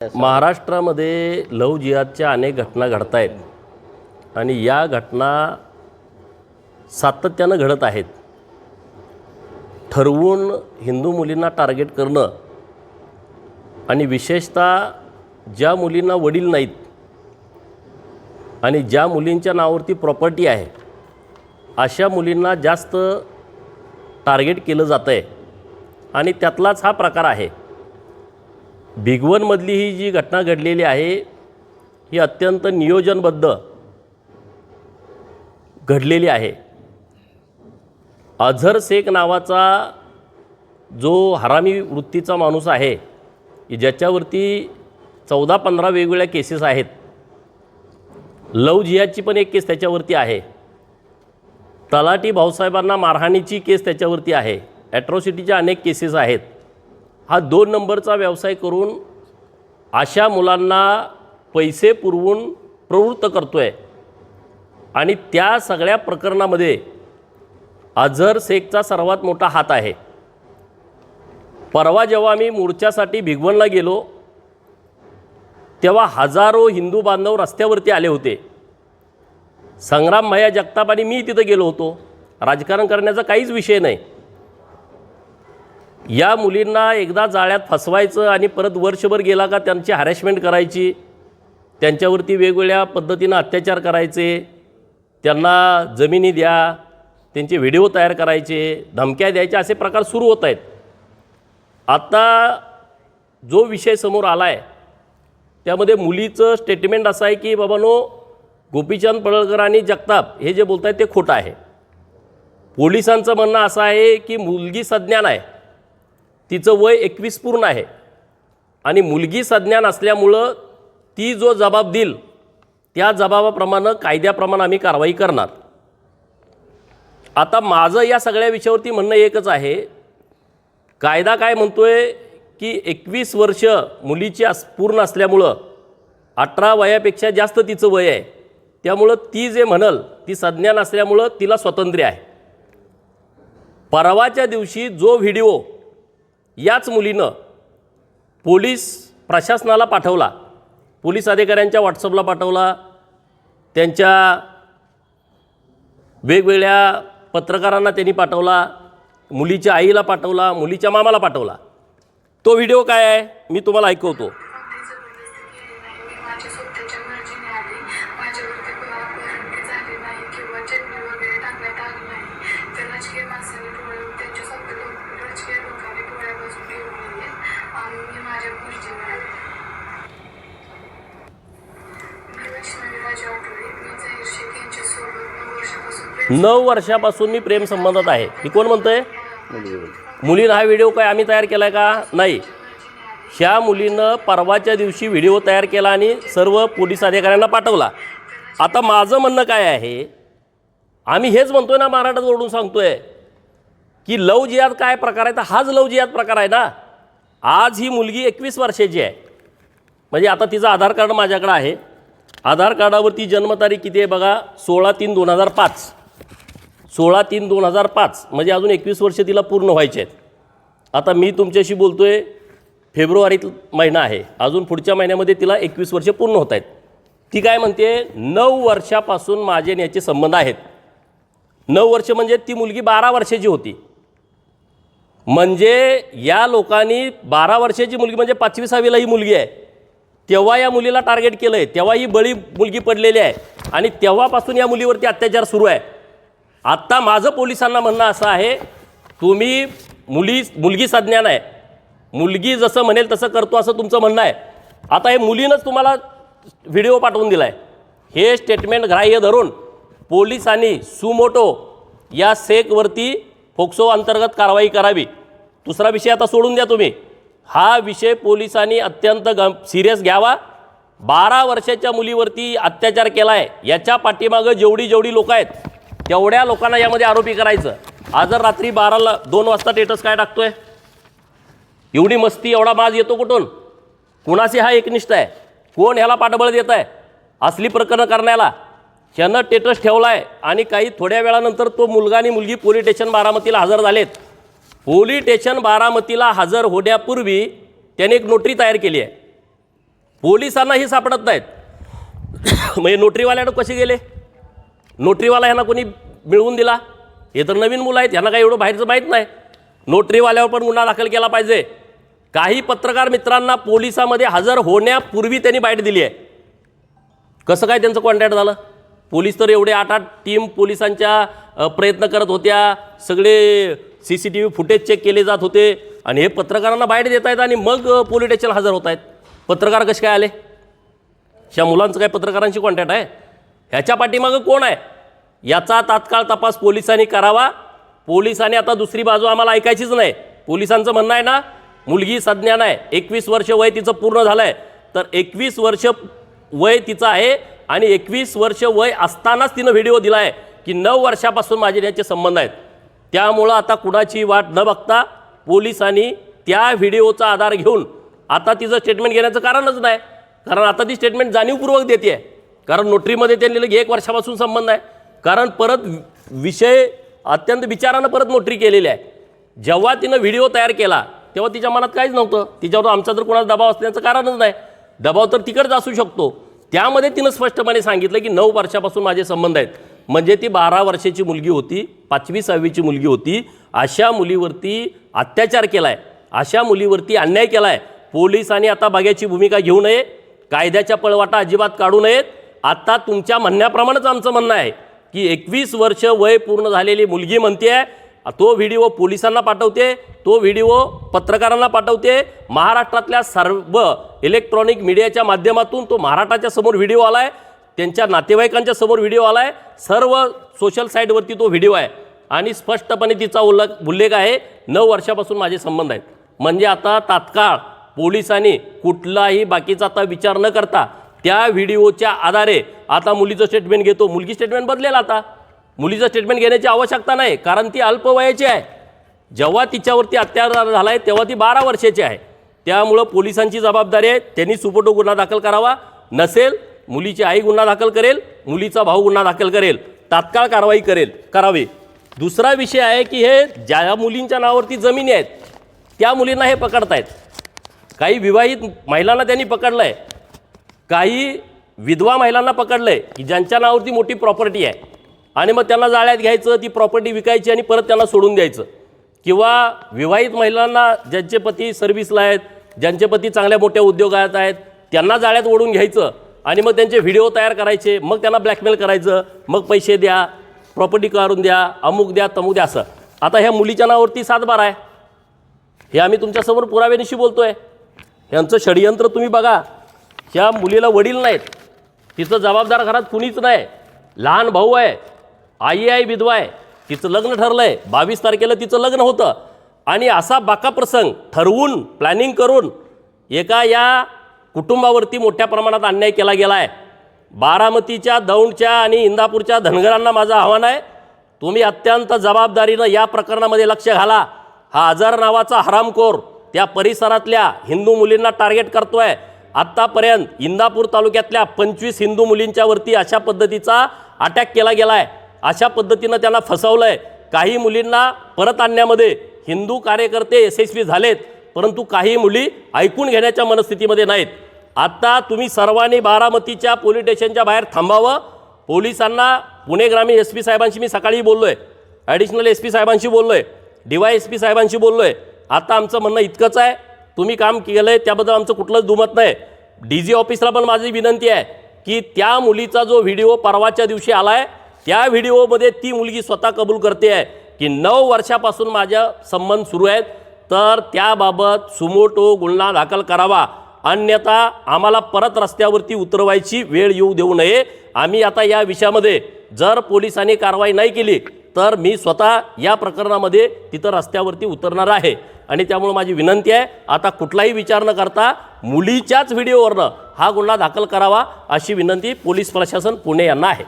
महाराष्ट्रामध्ये लव्ह जिहादच्या अनेक घटना घडत आहेत आणि या घटना सातत्यानं घडत आहेत. ठरवून हिंदू मुलींना टार्गेट करणं आणि विशेषतः ज्या मुलींना वडील नाहीत आणि ज्या मुलींच्या नावावरती प्रॉपर्टी आहे अशा मुलींना जास्त टार्गेट केलं जातं आहे आणि त्यातलाच हा प्रकार आहे. भिगवणमधली ही जी घटना घडलेली आहे ही अत्यंत नियोजनबद्ध घडलेली आहे. अझर शेख नावाचा जो हरामी वृत्तीचा माणूस आहे की ज्याच्यावरती 14-15 वेगवेगळ्या केसेस आहेत. लव्ह जिहादची पण एक केस त्याच्यावरती आहे. तलाठी भाऊसाहेबांना मारहाणीची केस त्याच्यावरती आहे. ॲट्रॉसिटीच्या अनेक केसेस आहेत. हा 2 नंबरचा व्यवसाय करून अशा मुलांना पैसे पुरवून प्रवृत्त करतो आहे आणि त्या सगळ्या प्रकरणामध्ये अझर शेखचा सर्वात मोठा हात आहे. परवा जेव्हा मी मोर्चासाठी भिगवणला गेलो तेव्हा हजारो हिंदू बांधव रस्त्यावरती आले होते. संग्राम भैया जगताप आणि मी तिथं गेलो होतो. राजकारण करण्याचा काहीच विषय नाही. या मुलींना एकदा जाळ्यात फसवायचं आणि परत वर्षभर गेला का त्यांची हॅरेसमेंट करायची, त्यांच्यावरती वेगवेगळ्या पद्धतीनं अत्याचार करायचे, त्यांना जमिनी द्या, त्यांचे व्हिडिओ तयार करायचे, धमक्या द्यायच्या, असे प्रकार सुरू होत आहेत. आता जो विषय समोर आला आहे त्यामध्ये मुलीचं स्टेटमेंट असं आहे की बाबांनो, गोपीचंद पडळकर आणि जगताप हे जे बोलत आहेत ते खोटं आहे. पोलिसांचं म्हणणं असं आहे की मुलगी सज्ञान आहे, तिचं वय 21 पूर्ण आहे आणि मुलगी सज्ञान असल्यामुळं ती जो जबाब देईल त्या जबाबाप्रमाणे कायद्याप्रमाणे आम्ही कारवाई करणार. आता माझं या सगळ्या विषयावरती म्हणणं एकच आहे. कायदा काय म्हणतोय की 21 वर्ष मुलीची पूर्ण असल्यामुळं 18 वयापेक्षा जास्त तिचं वय आहे, त्यामुळं ती जे म्हणल ती सज्ञान असल्यामुळं तिला स्वातंत्र्य आहे. परवाच्या दिवशी जो व्हिडिओ याच मुलीनं पोलीस प्रशासनाला पाठवला, पोलीस अधिकाऱ्यांच्या व्हॉट्सअपला पाठवला, त्यांच्या वेगवेगळ्या पत्रकारांना त्यांनी पाठवला, मुलीच्या आईला पाठवला, मुलीच्या मामाला पाठवला. तो व्हिडिओ काय आहे मी तुम्हाला ऐकवतो. नऊ वर्षापासून मी प्रेम संबंधात आहे. ही कोण म्हणतंय? मुलीनं हा व्हिडिओ काय आम्ही तयार केला आहे का? नाही. ह्या मुलीनं परवाच्या दिवशी व्हिडिओ तयार केला आणि सर्व पोलीस अधिकाऱ्यांना पाठवला. आता माझं म्हणणं काय आहे, आम्ही हेच म्हणतोय ना, महाराष्ट्रात ओरडून सांगतोय की लव्ह जिहाद काय प्रकार आहे, तर हाच लव्ह जिहाद प्रकार आहे ना. आज ही मुलगी 21 वर्षाची आहे. म्हणजे आता तिचं आधार कार्ड माझ्याकडे आहे. आधार कार्डावरती जन्मतारीख किती आहे बघा, 16/3/2005. 16/3/2005 म्हणजे अजून 21 वर्ष तिला पूर्ण व्हायचे आहेत. आता मी तुमच्याशी बोलतोय, फेब्रुवारीत महिना आहे, अजून पुढच्या महिन्यामध्ये तिला 21 वर्ष पूर्ण होत आहेत. ती काय म्हणते, 9 वर्षापासून माझे याचे संबंध आहेत. 9 वर्ष म्हणजे ती मुलगी 12 वर्षाची होती. म्हणजे या लोकांनी 12 वर्षाची मुलगी म्हणजे 5वी-6वीला ही मुलगी आहे तेव्हा या मुलीला टार्गेट केलं आहे, तेव्हा ही बळी मुलगी पडलेली आहे आणि तेव्हापासून या मुलीवरती अत्याचार सुरू आहे. आत्ता माझं पोलिसांना म्हणणं असं आहे, तुम्ही मुलगी सज्ञान आहे, मुलगी जसं म्हणेल तसं करतो असं तुमचं म्हणणं आहे. आता हे मुलीनंच तुम्हाला व्हिडिओ पाठवून दिला आहे. हे स्टेटमेंट ग्राह्य धरून पोलिसांनी सुमोटो या शेखवरती फोक्सो अंतर्गत कारवाई करावी. दुसरा विषय आता सोडून द्या तुम्ही. हा विषय पोलिसांनी अत्यंत सिरियस घ्यावा. 12 वर्षाच्या मुलीवरती अत्याचार केला आहे, याच्या पाठीमागं जेवढी लोकं आहेत तेवढ्या लोकांना यामध्ये आरोपी करायचं. आज रात्री 2 वाजता स्टेटस काय टाकतोय, एवढी मस्ती, एवढा माज येतो कुठून? कुणाशी हा एकनिष्ठ आहे? कोण ह्याला पाठबळ देत आहे असली प्रकरणं करण्याला? ह्यानं स्टेटस ठेवला आहे आणि काही थोड्या वेळानंतर तो मुलगा आणि मुलगी पोलीस स्टेशन बारामतीला हजर झालेत. पोलीस स्टेशन बारामतीला हजर होण्यापूर्वी त्याने एक नोटरी तयार केली आहे. पोलिसांनाही सापडत नाहीत. म्हणजे नोटरीवाल्यानं कसे गेले? नोटरीवाला ह्यांना कोणी मिळवून दिला? हे तर नवीन मुलं आहेत, ह्यांना काही एवढं बाहेरचं माहीत नाही. नोटरीवाल्यावर पण गुन्हा दाखल केला पाहिजे. काही पत्रकार मित्रांना पोलिसामध्ये हजर होण्यापूर्वी त्यांनी बाईट दिली आहे. कसं काय त्यांचं कॉन्टॅक्ट झालं? पोलीस तर एवढे 8-8 टीम पोलिसांच्या प्रयत्न करत होत्या, सगळे CCTV फुटेज चेक केले जात होते, आणि हे पत्रकारांना बाईट देत आहेत आणि मग पोलीस स्टेशनला हजर होत आहेत. पत्रकार कसे काय आले? ह्या मुलांचं काय पत्रकारांशी कॉन्टॅक्ट आहे? ह्याच्या पाठीमागं कोण आहे? याचा तात्काळ तपास पोलिसांनी करावा. पोलिसांनी आता दुसरी बाजू आम्हाला ऐकायचीच नाही. पोलिसांचं म्हणणं आहे ना, मुलगी सज्ञान आहे, 21 वर्ष वय तिचं पूर्ण झालं आहे, तर 21 वर्ष वय तिचं आहे आणि 21 वर्ष वय असतानाच तिनं व्हिडिओ दिला आहे की 9 वर्षापासून माझे याचे संबंध आहेत. त्यामुळं आता कुणाची वाट न बघता पोलिसांनी त्या व्हिडिओचा आधार घेऊन आता तिचं स्टेटमेंट घेण्याचं कारणच नाही. कारण आता ती स्टेटमेंट जाणीवपूर्वक देते आहे. कारण नोटरीमध्ये त्यांनी लिहिलं 1 वर्षापासून संबंध आहे. कारण परत विषय अत्यंत विचारानं परत नोटरी केलेली आहे. जेव्हा तिनं व्हिडिओ तयार केला तेव्हा तिच्या मनात काहीच नव्हतं. तिच्यावर आमचा तर कोणाचा दबाव असण्याचं कारणच नाही. दबाव तर तिकडचा असू शकतो. त्यामध्ये तिनं स्पष्टपणे सांगितलं की 9 वर्षापासून माझे संबंध आहेत. म्हणजे ती 12 वर्षाची मुलगी होती, 5वी-6वीची मुलगी होती. अशा मुलीवरती अत्याचार केला आहे, अशा मुलीवरती अन्याय केला आहे. पोलिसांनी आता बघ्याची भूमिका घेऊ नये, कायद्याच्या पळवाटा अजिबात काढू नयेत. आता तुमच्या म्हणण्याप्रमाणेच आमचं म्हणणं आहे की 21 वर्ष वय पूर्ण झालेली मुलगी म्हणते आहे, तो व्हिडिओ पोलिसांना पाठवते, तो व्हिडिओ पत्रकारांना पाठवते. महाराष्ट्रातल्या सर्व इलेक्ट्रॉनिक मीडियाच्या माध्यमातून तो महाराष्ट्राच्या समोर व्हिडिओ आला आहे, त्यांच्या नातेवाईकांच्या समोर व्हिडिओ आला आहे, सर्व सोशल साईटवरती तो व्हिडिओ आहे आणि स्पष्टपणे तिचा उल्लेख आहे 9 वर्षापासून माझे संबंध आहेत. म्हणजे आता तात्काळ पोलिसांनी कुठलाही बाकीचा आता विचार न करता त्या व्हिडिओच्या आधारे आता मुलीचं स्टेटमेंट घेतो. मुलगी स्टेटमेंट बदलेल. आता मुलीचं स्टेटमेंट घेण्याची आवश्यकता नाही, कारण ती अल्पवयाची आहे. जेव्हा तिच्यावरती अत्याचार झाला आहे तेव्हा ती 12 वर्षाची आहे. त्यामुळं पोलिसांची जबाबदारी आहे, त्यांनी सुपोटो गुन्हा दाखल करावा. नसेल मुलीची आई गुन्हा दाखल करेल, मुलीचा भाऊ गुन्हा दाखल करेल, तात्काळ कारवाई करावी. दुसरा विषय आहे की हे ज्या मुलींच्या नावावरती जमिनी आहेत त्या मुलींना हे पकडतायत. काही विवाहित महिलांना त्यांनी पकडलं आहे, काही विधवा महिलांना पकडलं आहे की ज्यांच्या नावावरती मोठी प्रॉपर्टी आहे आणि मग त्यांना जाळ्यात घ्यायचं, ती प्रॉपर्टी विकायची आणि परत त्यांना सोडून द्यायचं. किंवा विवाहित महिलांना ज्यांचे पती सर्व्हिसला आहेत, ज्यांचे पती चांगल्या मोठ्या उद्योगात आहेत, त्यांना जाळ्यात ओढून घ्यायचं आणि मग त्यांचे व्हिडिओ तयार करायचे, मग त्यांना ब्लॅकमेल करायचं, मग पैसे द्या, प्रॉपर्टी काढून द्या, अमुक द्या, तमुक द्या. असं आता ह्या मुलीच्या नावावरती 7/12 आहे. हे आम्ही तुमच्यासमोर पुराव्यानिशी बोलतो आहे. यांचं षडयंत्र तुम्ही बघा. ह्या मुलीला वडील नाहीत, तिचं जबाबदार घरात कुणीच नाही, लहान भाऊ आहे, आई आहे, विधवा आहे, तिचं लग्न ठरलं आहे, 22 तारखेला तिचं लग्न होतं आणि असा बाका प्रसंग ठरवून प्लॅनिंग करून एका या कुटुंबावरती मोठ्या प्रमाणात अन्याय केला गेला आहे. बारामतीच्या, दौंडच्या आणि इंदापूरच्या धनगरांना माझं आव्हान आहे, तुम्ही अत्यंत जबाबदारीनं या प्रकरणामध्ये लक्ष घाला. हा अझर नावाचा हरामखोर त्या परिसरातल्या हिंदू मुलींना टार्गेट करतोय. आत्तापर्यंत इंदापूर तालुक्यातल्या 25 हिंदू मुलींच्यावरती अशा पद्धतीचा अटॅक केला गेला आहे. अशा पद्धतीनं त्यांना फसवलं आहे. काही मुलींना परत आणण्यामध्ये हिंदू कार्यकर्ते यशस्वी झालेत, परंतु काही मुली ऐकून घेण्याच्या मनस्थितीमध्ये नाहीत. आता तुम्ही सर्वांनी बारामतीच्या पोलीस स्टेशनच्या बाहेर थांबावं. पोलिसांना पुणे ग्रामीण SP साहेबांशी मी सकाळी बोललो आहे, ॲडिशनल SP साहेबांशी बोललो आहे, DYSP साहेबांशी बोललो आहे. आता आमचं म्हणणं इतकंच आहे, तुम्ही काम केलं आहे त्याबद्दल आमचं कुठलंच दुमत नाही. DG ऑफिसला पण माझी विनंती आहे की त्या मुलीचा जो व्हिडिओ परवाच्या दिवशी आला आहे त्या व्हिडिओमध्ये ती मुलगी स्वतः कबूल करते आहे की 9 वर्षापासून माझ्या संबंध सुरू आहेत, तर त्याबाबत सुमोटो गुन्हा दाखल करावा. अन्यथा आम्हाला परत रस्त्यावरती उतरवायची वेळ येऊ देऊ नये. आम्ही आता या विषयामध्ये जर पोलिसांनी कारवाई नाही केली तर मी स्वतः या प्रकरणामध्ये तिथं रस्त्यावरती उतरणार आहे. आणि त्यामुळे माझी विनंती आहे, आता कुठलाही विचार न करता मुलीच्याच व्हिडिओवरनं हा गुन्हा दाखल करावा अशी विनंती पोलीस प्रशासन पुणे यांना आहे.